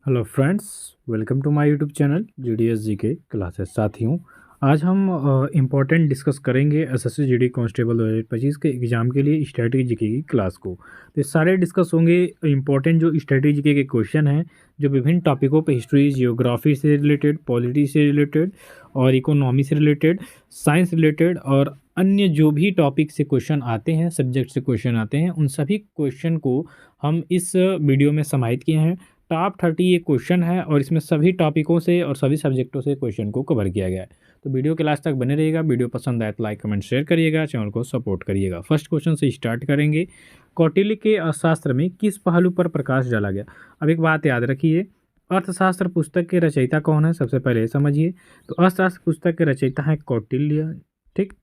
Hello friends, welcome to my YouTube channel GDS GK classes. साथियों, आज हम important discuss करेंगे एसएससी जीडी कांस्टेबल 2025 के एग्ज़ाम के लिए स्ट्रेटजी जीके की क्लास को। तो ये सारे डिस्कस होंगे इम्पोर्टेंट जो स्ट्रेटजी जीके के क्वेश्चन हैं, जो विभिन्न टॉपिकों पे हिस्ट्री, जियोग्राफी से रिलेटेड, पॉलिटी से रिलेटेड और इकोनॉमी से रिलेटेड, साइंस रिलेटेड और अन्य जो भी टॉपिक से क्वेश्चन आते हैं, सब्जेक्ट से क्वेश्चन आते हैं, उन सभी क्वेश्चन को हम इस वीडियो में समाहित किए हैं। टॉप 30 ये क्वेश्चन है और इसमें सभी टॉपिकों से और सभी सब्जेक्टों से क्वेश्चन को कवर किया गया है। तो वीडियो के लास्ट तक बने रहिएगा। वीडियो पसंद आए तो लाइक कमेंट शेयर करिएगा, चैनल को सपोर्ट करिएगा। फर्स्ट क्वेश्चन से स्टार्ट करेंगे। कौटिल्य के अर्थशास्त्र में किस पहलू पर प्रकाश डाला गया? अब एक बात याद रखिए, अर्थशास्त्र पुस्तक के रचयिता कौन है सबसे पहले ये समझिए। तो अर्थशास्त्र पुस्तक के रचयिता है कौटिल्य, ठीक।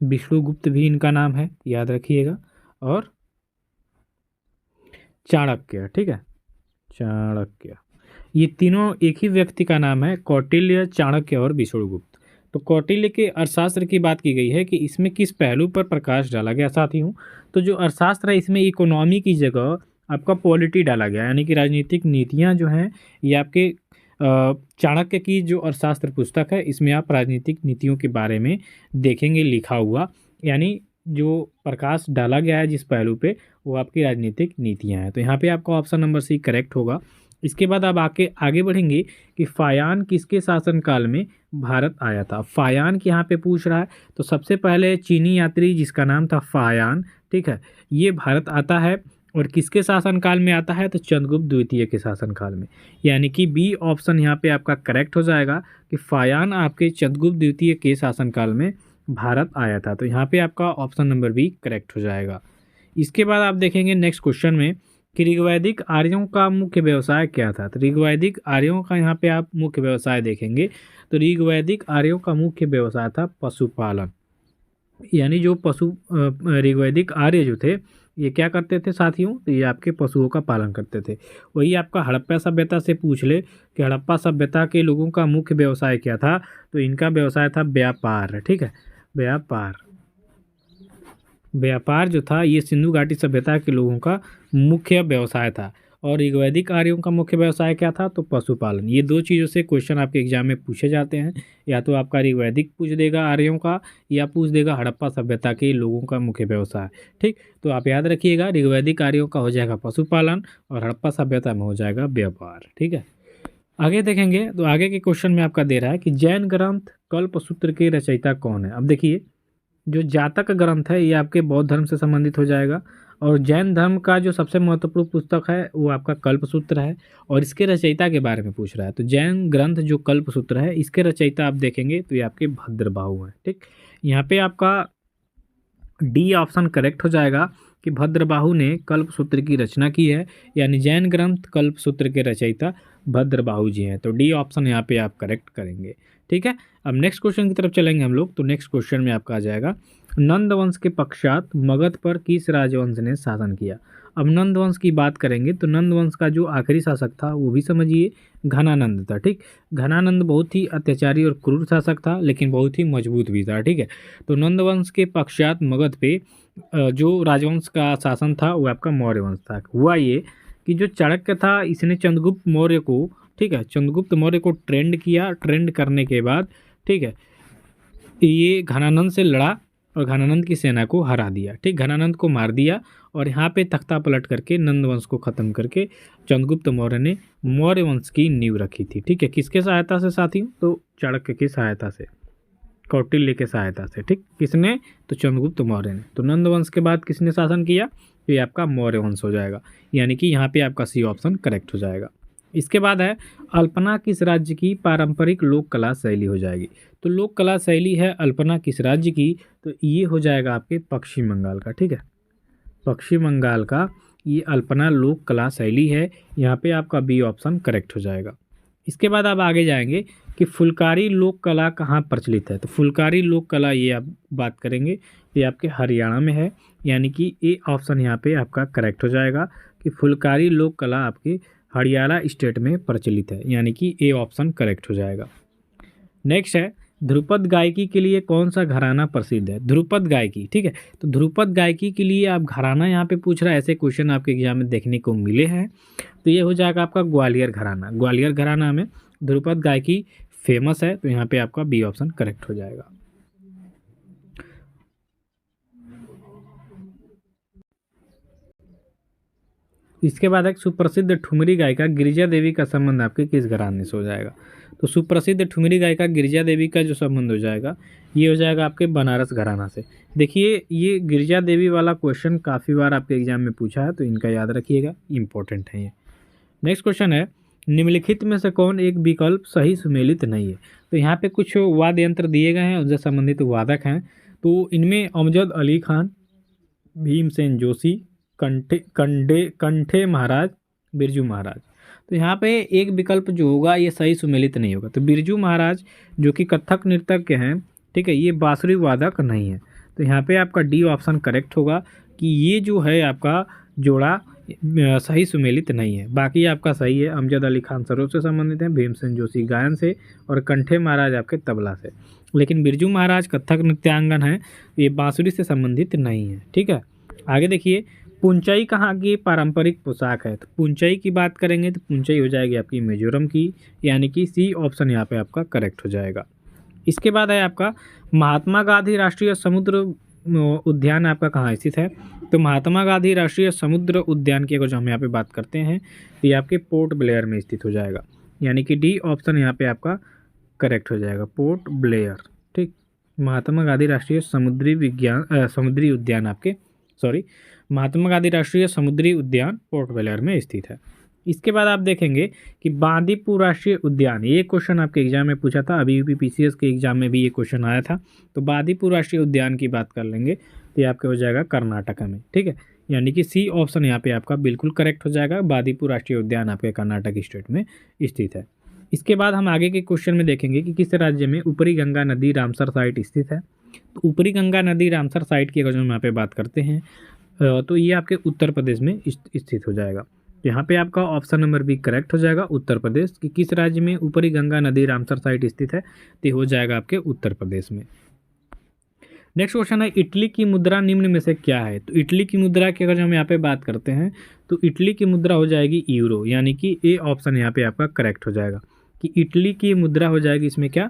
विष्णुगुप्त भी इनका नाम है, याद रखिएगा। और चाणक्य, ठीक है, चाणक्य। ये तीनों एक ही व्यक्ति का नाम है, कौटिल्य, चाणक्य और विष्णुगुप्त। तो कौटिल्य के अर्थशास्त्र की बात की गई है कि इसमें किस पहलू पर प्रकाश डाला गया साथियों। तो जो अर्थशास्त्र है इसमें इकोनॉमी की जगह आपका पॉलिटी डाला गया, यानी कि राजनीतिक नीतियां जो हैं ये आपके चाणक्य की जो अर्थशास्त्र पुस्तक है इसमें आप राजनीतिक नीतियों के बारे में देखेंगे लिखा हुआ, यानी जो प्रकाश डाला गया है जिस पहलू पे वो आपकी राजनीतिक नीतियां हैं। तो यहाँ पे आपका ऑप्शन नंबर सी करेक्ट होगा। इसके बाद आप आगे बढ़ेंगे कि फायान किसके शासनकाल में भारत आया था। फायान की यहाँ पे पूछ रहा है, तो सबसे पहले चीनी यात्री जिसका नाम था फायान, ठीक है, ये भारत आता है और किसके शासनकाल में आता है? तो चंद्रगुप्त द्वितीय के शासनकाल में, यानी कि बी ऑप्शन यहाँ पे आपका करेक्ट हो जाएगा कि फायान आपके चंद्रगुप्त द्वितीय के शासनकाल में भारत आया था। तो यहाँ पे आपका ऑप्शन नंबर बी करेक्ट हो जाएगा। इसके बाद आप देखेंगे नेक्स्ट क्वेश्चन में कि ऋग्वैदिक आर्यों का मुख्य व्यवसाय क्या था। तो ऋग्वैदिक आर्यों का यहाँ पे आप मुख्य व्यवसाय देखेंगे तो ऋग्वैदिक आर्यों का मुख्य व्यवसाय था पशुपालन, यानी जो ऋग्वैदिक आर्य जो थे ये क्या करते थे साथियों? तो ये आपके पशुओं का पालन करते थे। वही आपका हड़प्पा सभ्यता से पूछ ले कि हड़प्पा सभ्यता के लोगों का मुख्य व्यवसाय क्या था, तो इनका व्यवसाय था व्यापार, ठीक है, व्यापार। व्यापार जो था ये सिंधु घाटी सभ्यता के लोगों का मुख्य व्यवसाय था। और ऋग्वैदिक आर्यों का मुख्य व्यवसाय क्या था? तो पशुपालन। ये दो चीज़ों से क्वेश्चन आपके एग्जाम में पूछे जाते हैं, या तो आपका ऋग्वैदिक पूछ देगा आर्यों का, या पूछ देगा हड़प्पा सभ्यता के लोगों का मुख्य व्यवसाय, ठीक। तो आप याद रखिएगा, ऋग्वैदिक आर्यों का हो जाएगा पशुपालन और हड़प्पा सभ्यता में हो जाएगा व्यापार, ठीक है। आगे देखेंगे तो आगे के क्वेश्चन में आपका दे रहा है कि जैन ग्रंथ कल्पसूत्र के रचयिता कौन है। अब देखिए, जो जातक ग्रंथ है ये आपके बौद्ध धर्म से संबंधित हो जाएगा, और जैन धर्म का जो सबसे महत्वपूर्ण पुस्तक है वो आपका कल्पसूत्र है, और इसके रचयिता के बारे में पूछ रहा है। तो जैन ग्रंथ जो कल्पसूत्र है इसके रचयिता आप देखेंगे तो ये आपके भद्रबाहु हैं, ठीक। यहाँ पे आपका डी ऑप्शन करेक्ट हो जाएगा कि भद्रबाहु ने कल्पसूत्र की रचना की है, यानी जैन ग्रंथ कल्पसूत्र के रचयिता भद्रबाहु जी हैं। तो डी ऑप्शन यहाँ पे आप करेक्ट करेंगे, ठीक है। अब नेक्स्ट क्वेश्चन की तरफ चलेंगे हम लोग। तो नेक्स्ट क्वेश्चन में आपका आ जाएगा, नंद वंश के पश्चात मगध पर किस राजवंश ने शासन किया। अब नंद वंश की बात करेंगे तो नंद वंश का जो आखिरी शासक था वो भी समझिए घनानंद था, ठीक। घनानंद बहुत ही अत्याचारी और क्रूर शासक था, लेकिन बहुत ही मजबूत भी था, ठीक है। तो नंद वंश के पश्चात मगध पे जो राजवंश का शासन था वो आपका मौर्य वंश था। हुआ ये कि जो चाणक्य था इसने चंद्रगुप्त मौर्य को, ठीक है, चंद्रगुप्त मौर्य को ट्रेंड किया। ट्रेंड करने के बाद, ठीक है, ये घनानंद से लड़ा और घनानंद की सेना को हरा दिया, ठीक, घनानंद को मार दिया। और यहाँ पे तख्ता पलट करके नंद वंश को ख़त्म करके चंद्रगुप्त मौर्य ने मौर्य वंश की नींव रखी थी, ठीक है। किसके सहायता से साथियों? तो चाणक्य की सहायता से, कौटिल्य के सहायता से, ठीक। किसने? तो चंद्रगुप्त मौर्य ने। तो नंद वंश के बाद किसने शासन किया? तो ये आपका मौर्य वंश हो जाएगा, यानी कि यहाँ पे आपका सी ऑप्शन करेक्ट हो जाएगा। इसके बाद है अल्पना किस राज्य की पारंपरिक लोक कला शैली हो जाएगी। तो लोक कला शैली है अल्पना किस राज्य की? तो ये हो जाएगा आपके पश्चिम बंगाल का, ठीक है, पश्चिम बंगाल का ये अल्पना लोक कला शैली है। यहाँ पे आपका बी ऑप्शन करेक्ट हो जाएगा। इसके बाद आप आगे जाएंगे कि फुलकारी लोक कला कहाँ प्रचलित है। तो फुलकारी लोक कला ये आप बात करेंगे, ये आपके हरियाणा में है, यानी कि ए ऑप्शन यहाँ पे आपका करेक्ट हो जाएगा कि फुलकारी लोक कला आपके हरियाणा स्टेट में प्रचलित है, यानी कि ए ऑप्शन करेक्ट हो जाएगा। नेक्स्ट है ध्रुपद गायकी के लिए कौन सा घराना प्रसिद्ध है? ध्रुपद गायकी, ठीक है। तो ध्रुपद गायकी के लिए आप घराना यहाँ पे पूछ रहा है, ऐसे क्वेश्चन आपके एग्जाम में देखने को मिले हैं। तो ये हो जाएगा आपका ग्वालियर घराना। ग्वालियर घराना में ध्रुपद गायकी फेमस है, तो यहाँ पे आपका बी ऑप्शन करेक्ट हो जाएगा। इसके बाद एक सुप्रसिद्ध ठुमरी गायिका गिरिजा देवी का संबंध आपके किस घराने से हो जाएगा? तो सुप्रसिद्ध ठुमरी गायिका गिरिजा देवी का जो संबंध हो जाएगा, ये हो जाएगा आपके बनारस घराना से। देखिए, ये गिरिजा देवी वाला क्वेश्चन काफ़ी बार आपके एग्जाम में पूछा है, तो इनका याद रखिएगा, इंपॉर्टेंट है ये। नेक्स्ट क्वेश्चन है, निम्नलिखित में से कौन एक विकल्प सही सुमेलित नहीं है? तो यहाँ पे कुछ वाद्य यंत्र दिए गए हैं, उनसे संबंधित वादक हैं। तो इनमें अमजद अली खान, भीमसेन जोशी, कंठे महाराज, बिरजू महाराज। तो यहाँ पे एक विकल्प जो होगा ये सही सुमेलित नहीं होगा। तो बिरजू महाराज जो कि कथक नृत्यज्ञ हैं, ठीक है, ये बांसुरी वादक नहीं है। तो यहाँ पे आपका डी ऑप्शन करेक्ट होगा कि ये जो है आपका जोड़ा सही सुमेलित नहीं है। बाकी आपका सही है। अमजद अली खान सरोद से संबंधित हैं, भीमसेन जोशी गायन से, और कंठे महाराज आपके तबला से। लेकिन बिरजू महाराज कथक नृत्यांगन हैं, ये बांसुरी से संबंधित नहीं है, ठीक है। आगे देखिए, पुंचई कहाँ की पारंपरिक पोशाक है? तो पुंचई की बात करेंगे तो पुंचई हो जाएगी आपकी मिजोरम की, यानी कि सी ऑप्शन यहाँ पे आपका करेक्ट हो जाएगा। इसके बाद है आपका महात्मा गांधी राष्ट्रीय समुद्र उद्यान आपका कहाँ स्थित है? तो महात्मा गांधी राष्ट्रीय समुद्र उद्यान की अगर जो हम यहाँ पे बात करते हैं तो ये आपके पोर्ट ब्लेयर में स्थित हो जाएगा, यानी कि डी ऑप्शन यहाँ पे आपका करेक्ट हो जाएगा, पोर्ट ब्लेयर, ठीक। महात्मा गांधी राष्ट्रीय समुद्री उद्यान आपके महात्मा गांधी राष्ट्रीय समुद्री उद्यान पोर्ट ब्लेयर में स्थित है। इसके बाद आप देखेंगे कि बांदीपुर राष्ट्रीय उद्यान, ये क्वेश्चन आपके एग्जाम में पूछा था, अभी यूपीपीसीएस के एग्जाम में भी ये क्वेश्चन आया था। तो बांदीपुर राष्ट्रीय उद्यान की बात कर लेंगे तो ये आपके हो जाएगा कर्नाटक में, ठीक है, यानी कि सी ऑप्शन यहाँ पे आपका बिल्कुल करेक्ट हो जाएगा। बांदीपुर राष्ट्रीय उद्यान आपके कर्नाटक स्टेट में स्थित है। इसके बाद हम आगे के क्वेश्चन में देखेंगे कि किस राज्य में ऊपरी गंगा नदी रामसर साइट स्थित है। तो ऊपरी गंगा नदी रामसर साइट की अगर हम यहाँ पे बात करते हैं तो ये आपके उत्तर प्रदेश में स्थित हो जाएगा। यहाँ पे आपका ऑप्शन नंबर बी करेक्ट हो जाएगा, उत्तर प्रदेश। कि किस राज्य में ऊपरी गंगा नदी रामसर साइट स्थित है? तो हो जाएगा आपके उत्तर प्रदेश में। नेक्स्ट क्वेश्चन है, इटली की मुद्रा निम्न में से क्या है? तो इटली की मुद्रा की अगर हम यहाँ पे बात करते हैं तो इटली की मुद्रा हो जाएगी यूरो, यानी कि ए ऑप्शन यहाँ पे आपका करेक्ट हो जाएगा कि इटली की मुद्रा हो जाएगी इसमें क्या?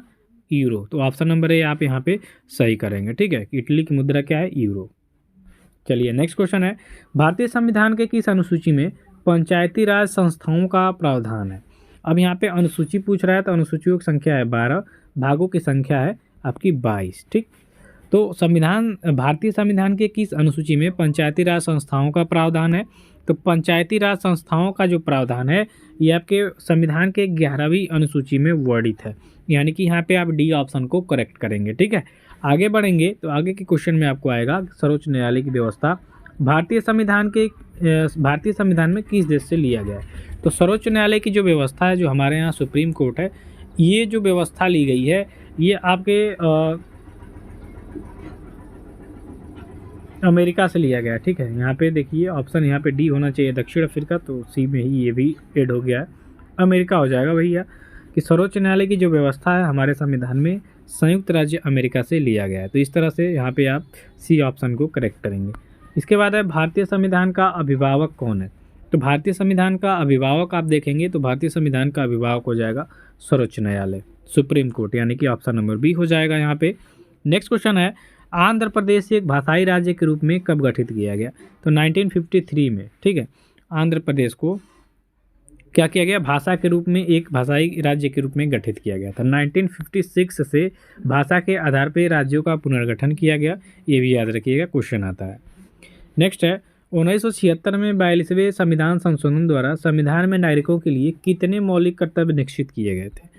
यूरो। तो ऑप्शन नंबर ए आप यहाँ पे सही करेंगे, ठीक है। इटली की मुद्रा क्या है? यूरो। चलिए नेक्स्ट क्वेश्चन है, भारतीय संविधान के किस अनुसूची में पंचायती राज संस्थाओं का प्रावधान है? अब यहाँ पे अनुसूची पूछ रहा है, तो अनुसूचियों की संख्या है 12, भागों की संख्या है आपकी 22, ठीक। तो भारतीय संविधान के किस अनुसूची में पंचायती राज संस्थाओं का प्रावधान है? तो पंचायती राज संस्थाओं का जो प्रावधान है ये आपके संविधान के 11वीं अनुसूची में वर्णित है, यानी कि यहाँ पे आप डी ऑप्शन को करेक्ट करेंगे, ठीक है। आगे बढ़ेंगे तो आगे के क्वेश्चन में आपको आएगा सर्वोच्च न्यायालय की व्यवस्था भारतीय संविधान में किस देश से लिया गया है? तो सर्वोच्च न्यायालय की जो व्यवस्था है, जो हमारे यहाँ सुप्रीम कोर्ट है, ये जो व्यवस्था ली गई है ये आपके अमेरिका से लिया गया है, ठीक है। यहाँ पे देखिए ऑप्शन यहाँ पे डी होना चाहिए दक्षिण अफ्रीका, तो सी में ही ये भी ऐड हो गया है, अमेरिका हो जाएगा भैया। कि सर्वोच्च न्यायालय की जो व्यवस्था है हमारे संविधान में संयुक्त राज्य अमेरिका से लिया गया है। तो इस तरह से यहाँ पे आप सी ऑप्शन को करेक्ट करेंगे। इसके बाद है भारतीय संविधान का अभिभावक कौन है? तो भारतीय संविधान का अभिभावक आप देखेंगे तो भारतीय संविधान का अभिभावक हो जाएगा सर्वोच्च न्यायालय, सुप्रीम कोर्ट, यानी कि ऑप्शन नंबर बी हो जाएगा यहाँ पे। नेक्स्ट क्वेश्चन है, आंध्र प्रदेश एक भाषाई राज्य के रूप में कब गठित किया गया? तो 1953 में, ठीक है। आंध्र प्रदेश को क्या किया गया? भाषा के रूप में एक भाषाई राज्य के रूप में गठित किया गया था। 1956 से भाषा के आधार पर राज्यों का पुनर्गठन किया गया, ये भी याद रखिएगा, क्वेश्चन आता है। नेक्स्ट है, 1976 में 42वें संविधान संशोधन द्वारा संविधान में नागरिकों के लिए कितने मौलिक कर्तव्य निश्चित किए गए थे?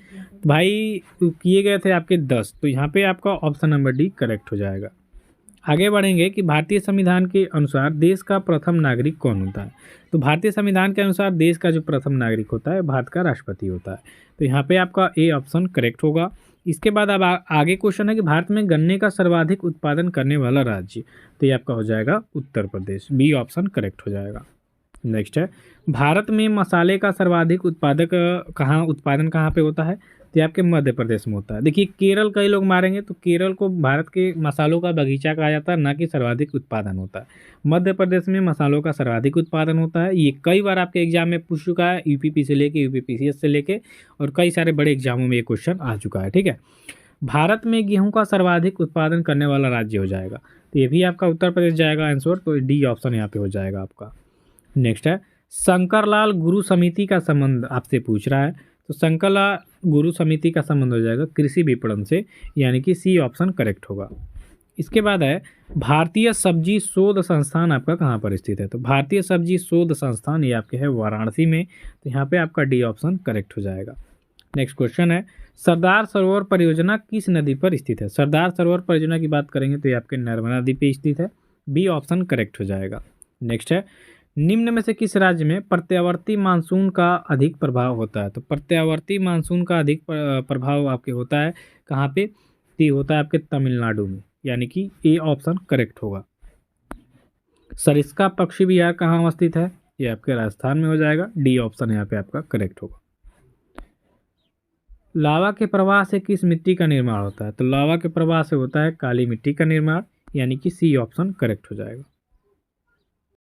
भाई किए गए थे आपके 10, तो यहाँ पे आपका ऑप्शन नंबर डी करेक्ट हो जाएगा। आगे बढ़ेंगे कि भारतीय संविधान के अनुसार देश का प्रथम नागरिक कौन होता है? तो भारतीय संविधान के अनुसार देश का जो प्रथम नागरिक होता है भारत का राष्ट्रपति होता है। तो यहाँ पे आपका ए ऑप्शन करेक्ट होगा। इसके बाद अब आगे क्वेश्चन है कि भारत में गन्ने का सर्वाधिक उत्पादन करने वाला राज्य, तो ये आपका हो जाएगा Uttar Pradesh, B option correct हो जाएगा। नेक्स्ट है, भारत में मसाले का सर्वाधिक उत्पादन कहाँ पे होता है? तो ये आपके मध्य प्रदेश में होता है। देखिए केरल कई लोग मारेंगे, तो केरल को भारत के मसालों का बगीचा कहा जाता है, ना कि सर्वाधिक उत्पादन होता है। मध्य प्रदेश में मसालों का सर्वाधिक उत्पादन होता है। ये कई बार आपके एग्जाम में पूछ चुका है, यूपीपी से लेके यूपीपीसीएस से लेके और कई सारे बड़े एग्जामों में ये क्वेश्चन आ चुका है। ठीक है, भारत में गेहूं का सर्वाधिक उत्पादन करने वाला राज्य हो जाएगा, तो ये भी आपका उत्तर प्रदेश जाएगा आंसर, तो डी ऑप्शन यहाँ पे हो जाएगा आपका। नेक्स्ट है शंकरलाल गुरु समिति का संबंध आपसे पूछ रहा है, तो शंकरलाल गुरु समिति का संबंध हो जाएगा कृषि विपणन से, यानी कि सी ऑप्शन करेक्ट होगा। इसके बाद है भारतीय सब्जी शोध संस्थान आपका कहाँ पर स्थित है, तो भारतीय सब्जी शोध संस्थान ये आपके है वाराणसी में, तो यहाँ पे आपका डी ऑप्शन करेक्ट हो जाएगा। नेक्स्ट क्वेश्चन है सरदार सरोवर परियोजना किस नदी पर स्थित है। सरदार सरोवर परियोजना की बात करेंगे तो ये आपके नर्मदा नदी पे स्थित है, बी ऑप्शन करेक्ट हो जाएगा। नेक्स्ट है निम्न में से किस राज्य में प्रत्यावर्ती मानसून का अधिक प्रभाव होता है, तो प्रत्यावर्ती मानसून का अधिक प्रभाव आपके होता है कहाँ पे, तो ये होता है आपके तमिलनाडु में, यानी कि ए ऑप्शन करेक्ट होगा। सरिस्का पक्षी विहार कहाँ अवस्थित है, ये आपके राजस्थान में हो जाएगा, डी ऑप्शन यहाँ पे आपका करेक्ट होगा। लावा के प्रवाह से किस मिट्टी का निर्माण होता है, तो लावा के प्रवाह से होता है काली मिट्टी का निर्माण, यानी कि सी ऑप्शन करेक्ट हो जाएगा।